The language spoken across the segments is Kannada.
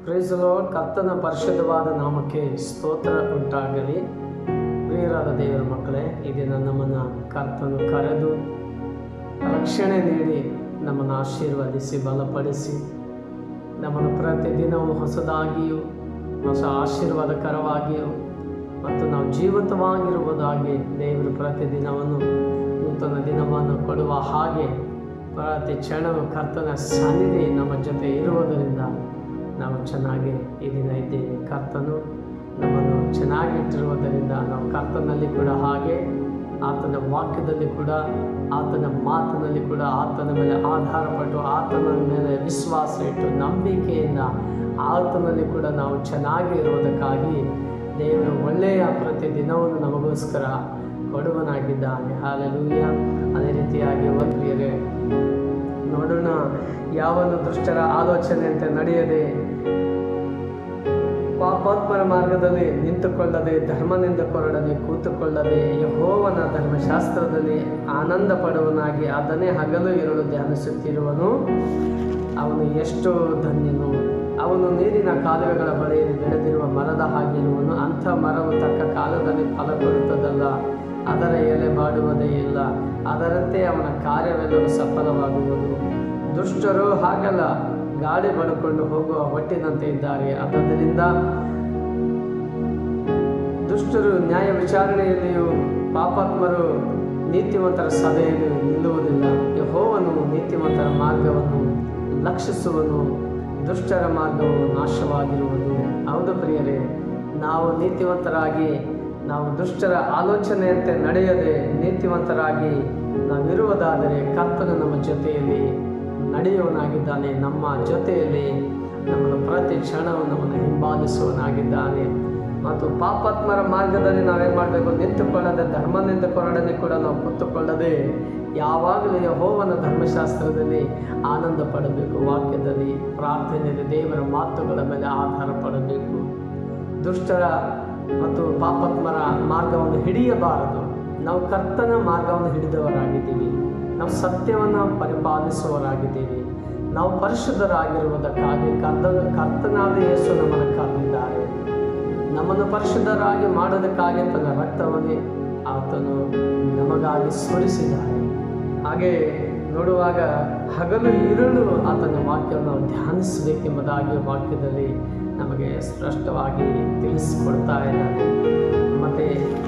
Price the lord. ಕರ್ತನ ಪರಿಶುದ್ಧವಾದ ನಾಮಕ್ಕೆ ಸ್ತೋತ್ರ ಉಂಟಾಗಲಿ. ಪ್ರಿಯರಾದ ದೇವರ ಮಕ್ಕಳೇ, ಈ ದಿನ ನಮ್ಮನ್ನು ಕರ್ತನು ಕರೆದು ರಕ್ಷಣೆ ನೀಡಿ ನಮ್ಮನ್ನು ಆಶೀರ್ವದಿಸಿ ಬಲಪಡಿಸಿ ನಮ್ಮನ್ನು ಪ್ರತಿದಿನವೂ ಹೊಸದಾಗಿಯೂ ಹೊಸ ಆಶೀರ್ವಾದಕರವಾಗಿಯೂ ಮತ್ತು ನಾವು ಜೀವಂತವಾಗಿರುವುದಾಗಿ ದೇವರು ಪ್ರತಿದಿನವನ್ನು ನೂತನ ದಿನವನ್ನು ಕೊಡುವ ಹಾಗೆ ಪ್ರತಿ ಕ್ಷಣವು ಕರ್ತನ ಸನ್ನಿಧಿ ನಮ್ಮ ಜೊತೆ ಇರುವುದರಿಂದ ನಾವು ಚೆನ್ನಾಗಿ ಈ ದಿನ ಇದ್ದೇವೆ. ಕರ್ತನು ನಮ್ಮನ್ನು ಚೆನ್ನಾಗಿಟ್ಟಿರುವುದರಿಂದ ನಾವು ಕರ್ತನಲ್ಲಿ ಕೂಡ ಹಾಗೆ ಆತನ ವಾಕ್ಯದಲ್ಲಿ ಕೂಡ ಆತನ ಮಾತಿನಲ್ಲಿ ಕೂಡ ಆತನ ಮೇಲೆ ಆಧಾರಪಟ್ಟು ಆತನ ಮೇಲೆ ವಿಶ್ವಾಸ ಇಟ್ಟು ನಂಬಿಕೆಯಿಂದ ಆತನಲ್ಲಿ ಕೂಡ ನಾವು ಚೆನ್ನಾಗಿ ಇರುವುದಕ್ಕಾಗಿ ದೇವರು ಒಳ್ಳೆಯ ಪ್ರತಿದಿನವನ್ನು ನಮಗೋಸ್ಕರ ಕೊಡುವನಾಗಿದ್ದಾನೆ. ಹಾಲೆಲೂಯ. ಅದೇ ರೀತಿಯಾಗಿ ಪ್ರಿಯರೇ, ನೋಡೋಣ, ಯಾವನು ದುಷ್ಟರ ಆಲೋಚನೆಯಂತೆ ನಡೆಯದೆ ಪಾಪಾತ್ಮರ ಮಾರ್ಗದಲ್ಲಿ ನಿಂತುಕೊಳ್ಳದೆ ಧರ್ಮನಿಂದ ಕೊರಡದೆ ಕೂತುಕೊಳ್ಳದೆ ಯೆಹೋವನ ಧರ್ಮಶಾಸ್ತ್ರದಲ್ಲಿ ಆನಂದ ಪಡುವನಾಗಿ ಅದನ್ನೇ ಹಗಲು ಇರಲು ಧ್ಯಾನಿಸುತ್ತಿರುವನು, ಅವನು ಎಷ್ಟು ಧನ್ಯನು. ಅವನು ನೀರಿನ ಕಾಲುವೆಗಳ ಬಳಿಯಲ್ಲಿ ಬೆಳೆದಿರುವ ಮರದ ಹಾಗಿರುವನು. ಅಂಥ ಮರವು ತಕ್ಕ ಕಾಲದಲ್ಲಿ ಫಲ ಕೊಡುತ್ತದಲ್ಲ, ಅದರ ಎಲೆ ಬಾಡುವುದೇ ಇಲ್ಲ, ಅದರಂತೆ ಅವನ ಕಾರ್ಯವೆಲ್ಲವೂ ಸಫಲವಾಗುವುದು. ದುಷ್ಟರು ಹಾಗಲ್ಲ, ಗಾಳಿ ಬಡ್ಕೊಂಡು ಹೋಗುವ ಹೊಟ್ಟಿನಂತೆ ಇದ್ದಾರೆ. ಆದ್ದರಿಂದ ದುಷ್ಟರು ನ್ಯಾಯ ವಿಚಾರಣೆಯಲ್ಲಿಯೂ ಪಾಪಾತ್ಮರು ನೀತಿವಂತರ ಸಭೆಯಲ್ಲಿ ನಿಲ್ಲುವುದಿಲ್ಲ. ಯೆಹೋವನು ನೀತಿವಂತರ ಮಾರ್ಗವನ್ನು ಲಕ್ಷಿಸುವನು, ದುಷ್ಟರ ಮಾರ್ಗವು ನಾಶವಾಗಿರುವುದು. ಹೌದು ಪ್ರಿಯರೇ, ನಾವು ನೀತಿವಂತರಾಗಿ ನಾವು ದುಷ್ಟರ ಆಲೋಚನೆಯಂತೆ ನಡೆಯದೆ ನೀತಿವಂತರಾಗಿ ನಾವಿರುವುದಾದರೆ ಕರ್ತನು ನಮ್ಮ ಜೊತೆಯಲ್ಲಿ ನಡೆಯುವನಾಗಿದ್ದಾನೆ. ನಮ್ಮ ಜೊತೆಯಲ್ಲಿ ನಮ್ಮನ್ನು ಪ್ರತಿ ಕ್ಷಣವು ನಮ್ಮನ್ನು ಹಿಂಬಾಲಿಸುವನಾಗಿದ್ದಾನೆ. ಮತ್ತು ಪಾಪಾತ್ಮರ ಮಾರ್ಗದಲ್ಲಿ ನಾವೇನು ಮಾಡಬೇಕು? ನಿಂತುಕೊಳ್ಳದೆ ಧರ್ಮನಿಂದ ಕೊರಡನೆ ಕೂಡ ನಾವು ಕೂತುಕೊಳ್ಳದೆ ಯಾವಾಗಲೂ ಯೆಹೋವನ ಧರ್ಮಶಾಸ್ತ್ರದಲ್ಲಿ ಆನಂದ ಪಡಬೇಕು. ವಾಕ್ಯದಲ್ಲಿ, ಪ್ರಾರ್ಥನೆಯಲ್ಲಿ, ದೇವರ ಮಾತುಗಳ ಮೇಲೆ ಆಧಾರ ಪಡಬೇಕು. ದುಷ್ಟರ ಮತ್ತು ಪಾಪಾತ್ಮರ ಮಾರ್ಗವನ್ನು ಹಿಡಿಯಬಾರದು. ನಾವು ಕರ್ತನ ಮಾರ್ಗವನ್ನು ಹಿಡಿದವರಾಗಿದ್ದೀವಿ. ನಾವು ಸತ್ಯವನ್ನು ಪರಿಪಾಲಿಸುವವರಾಗಿದ್ದೀವಿ. ನಾವು ಪರಿಶುದ್ಧರಾಗಿರುವುದಕ್ಕಾಗಿ ಕರ್ತನಾದ ಯೇಸು ನಮ್ಮನ್ನು ಕರೆದಿದ್ದಾರೆ. ನಮ್ಮನ್ನು ಪರಿಶುದ್ಧರಾಗಿ ಮಾಡೋದಕ್ಕಾಗಿ ತನ್ನ ರಕ್ತವನ್ನೇ ಆತನು ನಮಗಾಗಿ ಸುರಿಸಿದ್ದಾರೆ. ಹಾಗೆ ನೋಡುವಾಗ ಹಗಲು ಇರುಳು ಆತನ ವಾಕ್ಯವನ್ನು ನಾವು ಧ್ಯಾನಿಸಬೇಕೆಂಬುದಾಗಿ ವಾಕ್ಯದಲ್ಲಿ ನಮಗೆ ಸ್ಪಷ್ಟವಾಗಿ ತಿಳಿಸಿಕೊಡ್ತಾ ಇದ್ದಾನೆ. ಮತ್ತು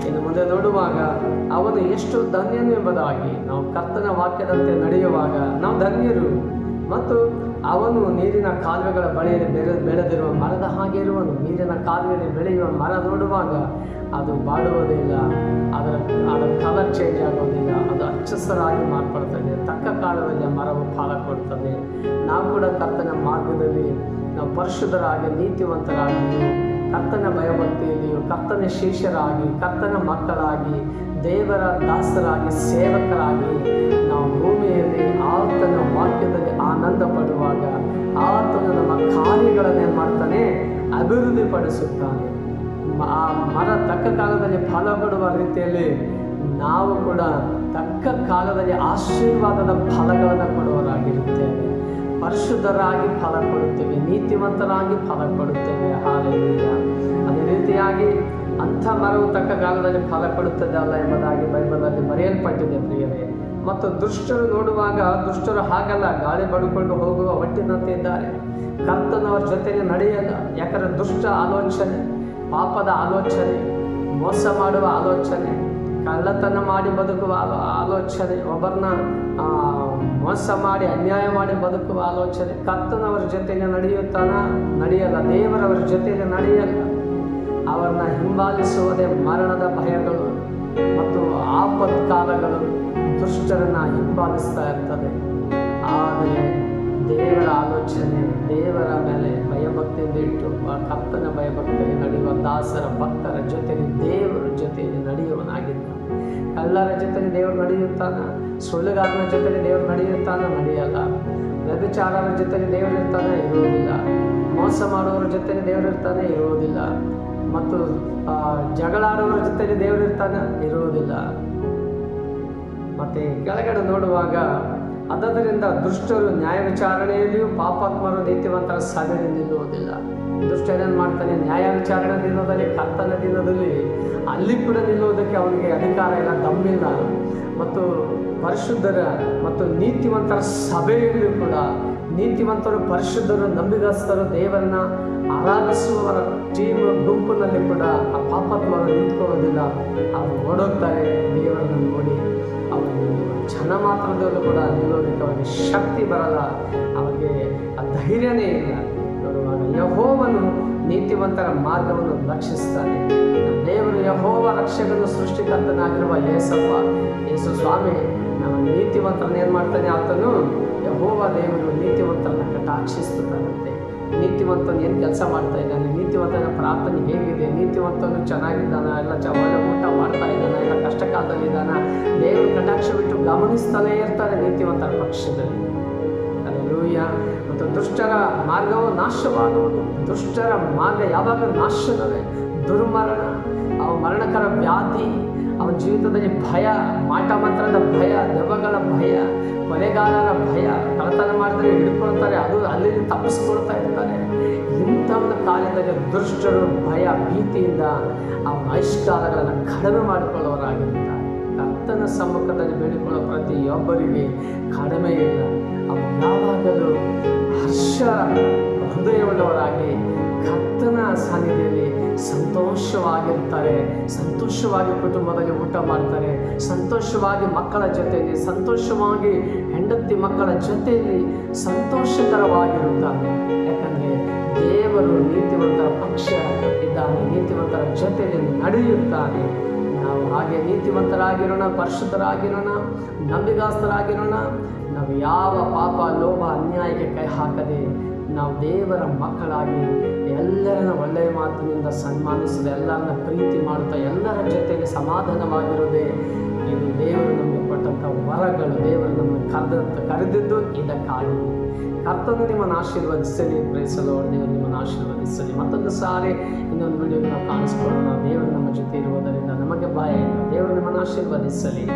ಇನ್ನು ಮುಂದೆ ನೋಡುವಾಗ ಅವನು ಎಷ್ಟು ಧನ್ಯನು ಎಂಬುದಾಗಿ ನಾವು ಕರ್ತನ ವಾಕ್ಯದಂತೆ ನಡೆಯುವಾಗ ನಾವು ಧನ್ಯರು. ಮತ್ತು ಅವನು ನೀರಿನ ಕಾಲುವೆಗಳ ಬಳಿಯಲ್ಲಿ ಬೆಳೆದಿರುವ ಮರದ ಹಾಗೆ ಇರುವನು. ನೀರಿನ ಕಾಲುವೆಯಲ್ಲಿ ಬೆಳೆಯುವ ಮರ ನೋಡುವಾಗ ಅದು ಬಾಡುವುದಿಲ್ಲ, ಅದರ ಕಲರ್ ಚೇಂಜ್ ಆಗೋದಿಲ್ಲ, ಅದು ಹಚ್ಚಸರಾಗಿ ಮಾರ್ಪಡ್ತದೆ. ತಕ್ಕ ಕಾಲದಲ್ಲಿ ಮರವು ಫಲ ಕೊಡ್ತದೆ. ನಾವು ಕೂಡ ಕರ್ತನ ಮಾರ್ಗದಲ್ಲಿ ನಾವು ಪರಿಶುದ್ಧರಾಗಿ ನೀತಿವಂತರಾಗಿಯೂ ಕರ್ತನ ಭಯಭಕ್ತಿಯಲ್ಲಿಯೂ ಕರ್ತನ ಶಿಷ್ಯರಾಗಿ ಕರ್ತನ ಮಕ್ಕಳಾಗಿ ದೇವರ ದಾಸರಾಗಿ ಸೇವಕರಾಗಿ ನಾವು ಭೂಮಿಯಲ್ಲಿ ಆತನ ವಾಕ್ಯದಲ್ಲಿ ಆನಂದ ಪಡುವಾಗ ಆತನು ನಮ್ಮ ಕಾರ್ಯಗಳನ್ನು ಏನು ಮಾಡ್ತಾನೆ? ಅಭಿವೃದ್ಧಿಪಡಿಸುತ್ತಾನೆ. ಆ ಮರ ತಕ್ಕ ಕಾಲದಲ್ಲಿ ಫಲ ಕೊಡುವ ರೀತಿಯಲ್ಲಿ ನಾವು ಕೂಡ ತಕ್ಕ ಕಾಲದಲ್ಲಿ ಆಶೀರ್ವಾದದ ಫಲಗಳನ್ನು ಕೊಡುವವರಾಗಿರುತ್ತೇವೆ. ಪರಿಶುದ್ಧರಾಗಿ ಫಲ ಕೊಡುತ್ತೇವೆ, ನೀತಿವಂತರಾಗಿ ಫಲ ಕೊಡುತ್ತೇವೆ. ಹಾಲೆಲೂಯ. ಅದೇ ರೀತಿಯಾಗಿ ಅಂಥ ಮರವು ತಕ್ಕ ಕಾಲದಲ್ಲಿ ಫಲ ಕೊಡುತ್ತದೆ ಅಲ್ಲ ಎಂಬುದಾಗಿ ಬೈಬಲಲ್ಲಿ ಬರೆಯಲ್ಪಟ್ಟಿದೆ ಪ್ರಿಯರೇ. ಮತ್ತು ದುಷ್ಟರು ನೋಡುವಾಗ ದುಷ್ಟರು ಹಾಗಲ್ಲ, ಗಾಳಿ ಬಡ್ಕೊಂಡು ಹೋಗುವ ಹೊಟ್ಟಿನಂತೆ ಇದ್ದಾರೆ. ಕರ್ತನವರ ಜೊತೆಗೆ ನಡೆಯಲ್ಲ. ಯಾಕಂದರೆ ದುಷ್ಟ ಆಲೋಚನೆ, ಪಾಪದ ಆಲೋಚನೆ, ಮೋಸ ಮಾಡುವ ಆಲೋಚನೆ, ಕಳ್ಳತನ ಮಾಡಿ ಬದುಕುವ ಆಲೋಚನೆ, ಒಬ್ಬರನ್ನ ಮೋಸ ಮಾಡಿ ಅನ್ಯಾಯ ಮಾಡಿ ಬದುಕುವ ಆಲೋಚನೆ ಕರ್ತನವರ ಜೊತೆಗೆ ನಡೆಯಲ್ಲ. ದೇವರವರ ಜೊತೆಗೆ ನಡೆಯಲ್ಲ. ಅವರನ್ನ ಹಿಂಬಾಲಿಸುವುದೇ ಮರಣದ ಭಯಗಳು ಮತ್ತು ಆಪತ್ಕಾಲಗಳು ದುಷ್ಟರನ್ನ ಹಿಂಬಾಲಿಸ್ತಾ ಇರ್ತದೆ. ಆದರೆ ದೇವರ ಆಲೋಚನೆ, ದೇವರ ಮೇಲೆ ಭಯಭಕ್ತಿಯಿಂದ ಇಟ್ಟು ಕರ್ತನ ಭಯಭಕ್ತಿಯಲ್ಲಿ ನಡೆಯುವ ದಾಸರ ಭಕ್ತರ ಜೊತೆಗೆ ದೇವರ ಜೊತೆಯಲ್ಲಿ ನಡೆಯುವನಾಗಿದ್ದ. ಕಳ್ಳರ ಜೊತೆಗೆ ದೇವರು ನಡೆಯುತ್ತಾನ, ಸುಳ್ಳುಗಾರನ ಜೊತೆಗೆ ದೇವರು ನಡೆಯಲ್ಲ. ವ್ಯಭಿಚಾರರ ಜೊತೆಗೆ ದೇವರು ಇರ್ತಾನೆ, ಇರುವುದಿಲ್ಲ. ಮೋಸ ಮಾಡುವವರ ಜೊತೆಗೆ ದೇವರು ಇರ್ತಾನೆ, ಇರುವುದಿಲ್ಲ. ಮತ್ತು ಜಗಳಾಡುವವರ ಜೊತೆಗೆ ದೇವರು ಇರ್ತಾನೆ, ಇರುವುದಿಲ್ಲ. ಮತ್ತು ಕೆಳಗಡೆ ನೋಡುವಾಗ ಆದ್ದರಿಂದ ದುಷ್ಟರು ನ್ಯಾಯ ವಿಚಾರಣೆಯಲ್ಲಿಯೂ ಪಾಪಾತ್ಮರು ನೀತಿವಂತರ ಸಭೆಯಲ್ಲಿ ನಿಲ್ಲುವುದಿಲ್ಲ. ದುಷ್ಟನೇನು ಮಾಡ್ತಾನೆ? ನ್ಯಾಯ ವಿಚಾರಣೆ ದಿನದಲ್ಲಿ, ಕರ್ತನ ದಿನದಲ್ಲಿ ಅಲ್ಲಿ ಕೂಡ ನಿಲ್ಲುವುದಕ್ಕೆ ಅವನಿಗೆ ಅಧಿಕಾರ ಇಲ್ಲ, ದಮ್ಮಿಲ್ಲ. ಮತ್ತು ಪರಿಶುದ್ಧರ ಮತ್ತು ನೀತಿವಂತರ ಸಭೆಯಲ್ಲಿಯೂ ಕೂಡ ನೀತಿವಂತರು, ಪರಿಶುದ್ಧರು, ನಂಬಿಗಸ್ತರು, ದೇವರನ್ನ ಆರಾಧಿಸುವವರ ಗುಂಪಿನಲ್ಲಿ ಕೂಡ ಆ ಪಾಪಾತ್ಮರು ನಿಂತ್ಕೊಳ್ಳೋದಿಲ್ಲ. ಅವರು ಓಡೋಗ್ತಾರೆ. ದೇವರನ್ನು ನೋಡಿ ಅವರು ಜನ ಮಾತ್ರದಲ್ಲೂ ಕೂಡ ನಿಲ್ಲೋದಕ್ಕೆ ಅವರಿಗೆ ಶಕ್ತಿ ಬರಲ್ಲ, ಅವರಿಗೆ ಆ ಧೈರ್ಯನೇ ಇಲ್ಲ. ನೋಡುವಾಗ ಯೆಹೋವನು ನೀತಿವಂತರ ಮಾರ್ಗವನ್ನು ರಕ್ಷಿಸ್ತಾನೆ. ದೇವರು ಯೆಹೋವ ರಕ್ಷಕನು, ಸೃಷ್ಟಿಕರ್ತನಾಗಿರುವ ಯೇಸು ಸ್ವಾಮಿ ನಮ್ಮ ನೀತಿವಂತರನ್ನ ಏನು ಮಾಡ್ತಾನೆ? ಆತನು ಯೆಹೋವ ದೇವರು ನೀತಿವಂತರನ್ನ ಕಟಾಕ್ಷಿಸ್ತಾನಂತೆ. ನೀತಿವಂತನು ಏನು ಕೆಲಸ ಮಾಡ್ತಾ ಇದ್ದಾನೆ? ನೀತಿವಂತನ ಪ್ರಾರ್ಥನೆ ಹೇಗಿದೆ? ನೀತಿವಂತನು ಚೆನ್ನಾಗಿದ್ದಾನ? ಎಲ್ಲ ಒಳ್ಳೆ ಊಟ ಮಾಡ್ತಾ ಇದ್ದಾನ? ಎಲ್ಲ ಕಷ್ಟ ಕಾಲದಲ್ಲಿದ್ದಾನ? ದೇವರು ಕಟಾಕ್ಷ ಬಿಟ್ಟು ಗಮನಿಸ್ತಾನೆ ಇರ್ತಾರೆ ನೀತಿವಂತರ ಪಕ್ಷದಲ್ಲಿ. ಹಲ್ಲೆಲೂಯಾ. ಮತ್ತು ದುಷ್ಟರ ಮಾರ್ಗವು ನಾಶವಾಗುವುದು. ದುಷ್ಟರ ಮಾರ್ಗ ಯಾವಾಗ ನಾಶವೇ? ದುರ್ಮರಣ, ಅವ ಮರಣಕರ ವ್ಯಾಧಿ, ಅವನ ಜೀವಿತದಲ್ಲಿ ಭಯ, ಮಾಟ ಮಂತ್ರದ ಭಯ, ದೆವ್ವಗಳ ಭಯ, ಕೊಲೆಗಾರರ ಭಯ, ಕಳ್ಳತನ ಮಾಡಿದ್ರೆ ಹಿಡ್ಕೊಳ್ತಾರೆ, ಅದು ಅಲ್ಲಿ ತಪ್ಪಿಸ್ಕೊಳ್ತಾ ಇರ್ತಾರೆ. ಇಂಥ ಒಂದು ಕಾಲದಲ್ಲಿ ದುಷ್ಟರು ಭಯ ಭೀತಿಯಿಂದ ಅವನ ಆಯುಷ್ಕಾಲಗಳನ್ನು ಕಡಿಮೆ ಮಾಡಿಕೊಳ್ಳುವವರಾಗಿರ್ತಾರೆ. ಕರ್ತನ ಸಮ್ಮುಖದಲ್ಲಿ ಬೇಡಿಕೊಳ್ಳೋ ಪ್ರತಿಯೊಬ್ಬರಿಗೆ ಕಡಿಮೆ ಇಲ್ಲ. ಅವರು ಯಾವಾಗಲೂ ಹರ್ಷ ಹೃದಯವುಳ್ಳವರಾಗಿ ಕರ್ತನ ಸಾನ್ನಿಧ್ಯದಲ್ಲಿ ಸಂತೋಷವಾಗಿರ್ತಾರೆ. ಸಂತೋಷವಾಗಿ ಕುಟುಂಬದಲ್ಲಿ ಊಟ ಮಾಡ್ತಾರೆ, ಸಂತೋಷವಾಗಿ ಮಕ್ಕಳ ಜೊತೆಯಲ್ಲಿ, ಸಂತೋಷವಾಗಿ ಹೆಂಡತಿ ಮಕ್ಕಳ ಜೊತೆಯಲ್ಲಿ ಸಂತೋಷಕರವಾಗಿರುತ್ತಾರೆ. ಯಾಕಂದರೆ ದೇವರು ನೀತಿವಂತರ ಪಕ್ಷ ಇದ್ದಾನೆ, ನೀತಿವಂತರ ಜೊತೆಯಲ್ಲಿ ನಡೆಯುತ್ತಾನೆ. ನಾವು ಹಾಗೆ ನೀತಿವಂತರಾಗಿರೋಣ, ಪರಿಶುದ್ಧರಾಗಿರೋಣ, ನಂಬಿಗಸ್ತರಾಗಿರೋಣ. ನಾವು ಯಾವ ಪಾಪ, ಲೋಭ, ಅನ್ಯಾಯಕ್ಕೆ ಕೈ ಹಾಕದೆ ನಾವು ದೇವರ ಮಕ್ಕಳಾಗಿ ಎಲ್ಲರನ್ನ ಒಳ್ಳೆಯ ಮಾತಿನಿಂದ ಸನ್ಮಾನಿಸದೆ, ಎಲ್ಲರನ್ನ ಪ್ರೀತಿ ಮಾಡುತ್ತಾ, ಎಲ್ಲರ ಜೊತೆಯಲ್ಲಿ ಸಮಾಧಾನವಾಗಿರೋದೇ ಇದು ದೇವರು ನಮಗೆ ಕೊಟ್ಟಂಥ ವರಗಳು. ದೇವರು ನಮ್ಮನ್ನು ಕರೆದಿದ್ದು ಇದಕ್ಕಾಗಿ. ಕರ್ತನು ನಿಮ್ಮನ್ನು ಆಶೀರ್ವದಿಸಲಿ. ಪ್ರೈಸಲು ದೇವರು ನಿಮ್ಮನ್ನು ಆಶೀರ್ವದಿಸಲಿ. ಮತ್ತೊಂದು ಸಾರಿ ಇನ್ನೊಂದು ವಿಡಿಯೋಗೆ ನಾವು ಕಾಣಿಸ್ಕೊಳ್ಳೋಣ. ದೇವರು ನಮ್ಮ ಜೊತೆ ಇರುವುದರಿಂದ ನಮಗೆ ಭಯ ಇಲ್ಲ. ದೇವರು ನಿಮ್ಮನ್ನು ಆಶೀರ್ವದಿಸಲಿ.